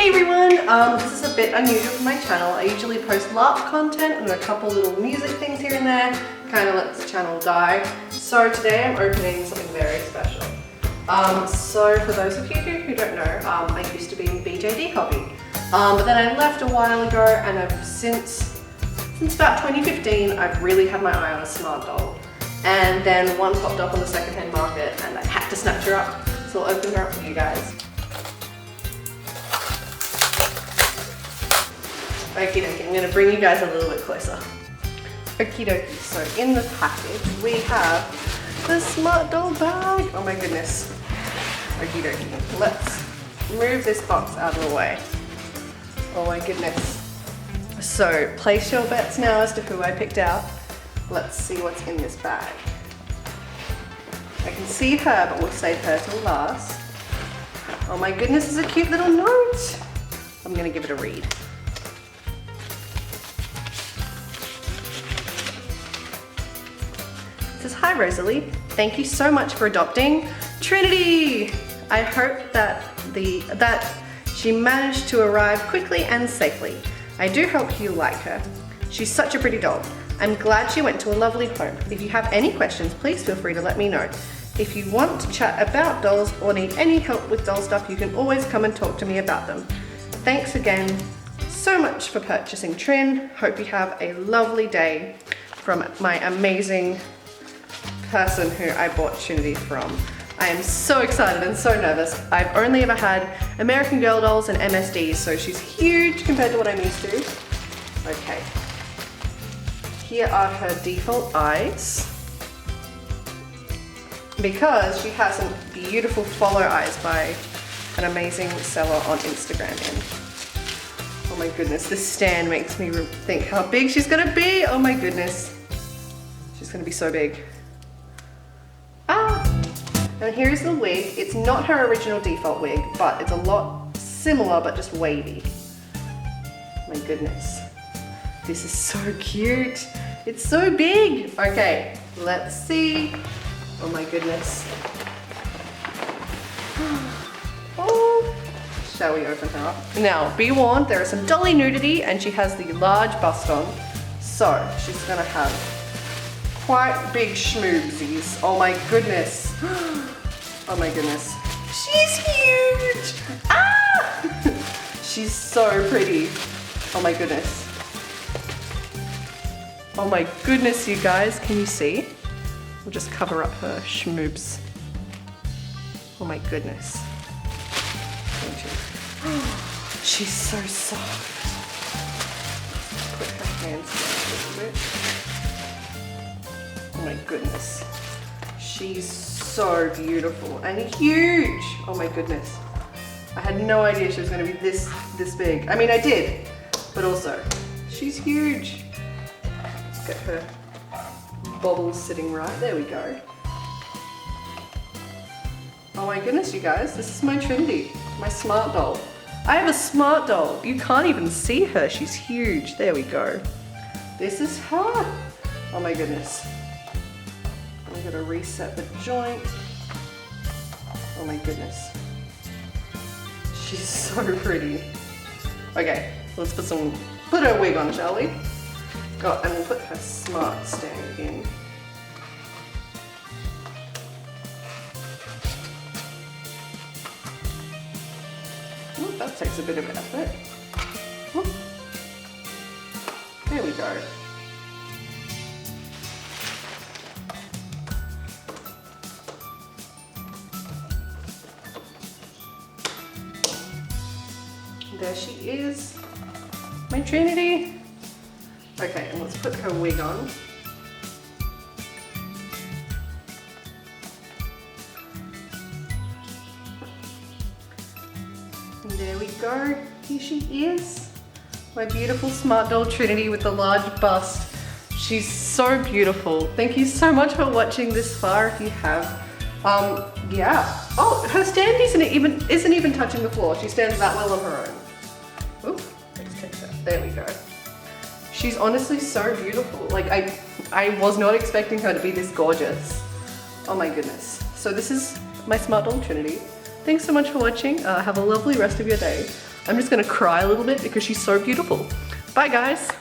Hey everyone, this is a bit unusual for my channel. I usually post LARP content and a couple little music things here and there, kind of lets the channel die. So today I'm opening something very special. So for those of you who don't know, I used to be in BJD hobby, but then I left a while ago, and I've since about 2015 I've really had my eye on a SmartDoll, and then one popped up on the secondhand market and I had to snatch her up, so I'll open her up for you guys. Okie dokie, I'm going to bring you guys a little bit closer. Okie dokie, so in the package we have the SmartDoll bag. Oh my goodness. Okie dokie, let's move this box out of the way. Oh my goodness. So place your bets now as to who I picked out. Let's see what's in this bag. I can see her, but we'll save her till last. Oh my goodness, it's a cute little note. I'm going to give it a read. It says, "Hi Rosalie, thank you so much for adopting Trinity. I hope that she managed to arrive quickly and safely. I do hope you like her. She's such a pretty doll. I'm glad she went to a lovely home. If you have any questions, please feel free to let me know. If you want to chat about dolls or need any help with doll stuff, you can always come and talk to me about them. Thanks again so much for purchasing Trin. Hope you have a lovely day." From my amazing person who I bought Trinity from. I am so excited and so nervous. I've only ever had American Girl dolls and MSDs, so she's huge compared to what I'm used to. Okay. Here are her default eyes, because she has some beautiful follow eyes by an amazing seller on Instagram. And oh my goodness, this stand makes me think how big she's gonna be. Oh my goodness. She's gonna be so big. And here's the wig. It's not her original default wig, but it's a lot similar, but just wavy. My goodness. This is so cute. It's so big. Okay, let's see. Oh my goodness. Oh, shall we open her up? Now, be warned, there is some dolly nudity and she has the large bust on. So, she's gonna have quite big schmoobsies. Oh my goodness. Oh my goodness. She's huge! Ah! She's so pretty. Oh my goodness. Oh my goodness, you guys. Can you see? We'll just cover up her schmoobs. Oh my goodness. She's so soft. Put her hands down a little bit. Oh my goodness. She's so beautiful and huge. Oh my goodness. I had no idea she was going to be this big. I mean, I did, but also she's huge. Let's get her bobbles sitting right. There we go. Oh my goodness, you guys. This is my Trinity, my SmartDoll. I have a SmartDoll. You can't even see her. She's huge. There we go. This is her. Oh my goodness. I'm gonna reset the joint. Oh my goodness. She's so pretty. Okay, let's put her wig on, shall we? And we'll put her smart stand in. Ooh, that takes a bit of effort. Ooh. There we go. There she is, my Trinity. Okay, and let's put her wig on. And there we go, here she is. My beautiful SmartDoll Trinity with the large bust. She's so beautiful. Thank you so much for watching this far if you have. Yeah. Oh, her stand isn't even touching the floor. She stands that well on her own. Ooh, let's take that. There we go. She's honestly so beautiful. Like I was not expecting her to be this gorgeous. Oh my goodness. So this is my SmartDoll Trinity. Thanks so much for watching. Have a lovely rest of your day. I'm just gonna cry a little bit because she's so beautiful. Bye guys.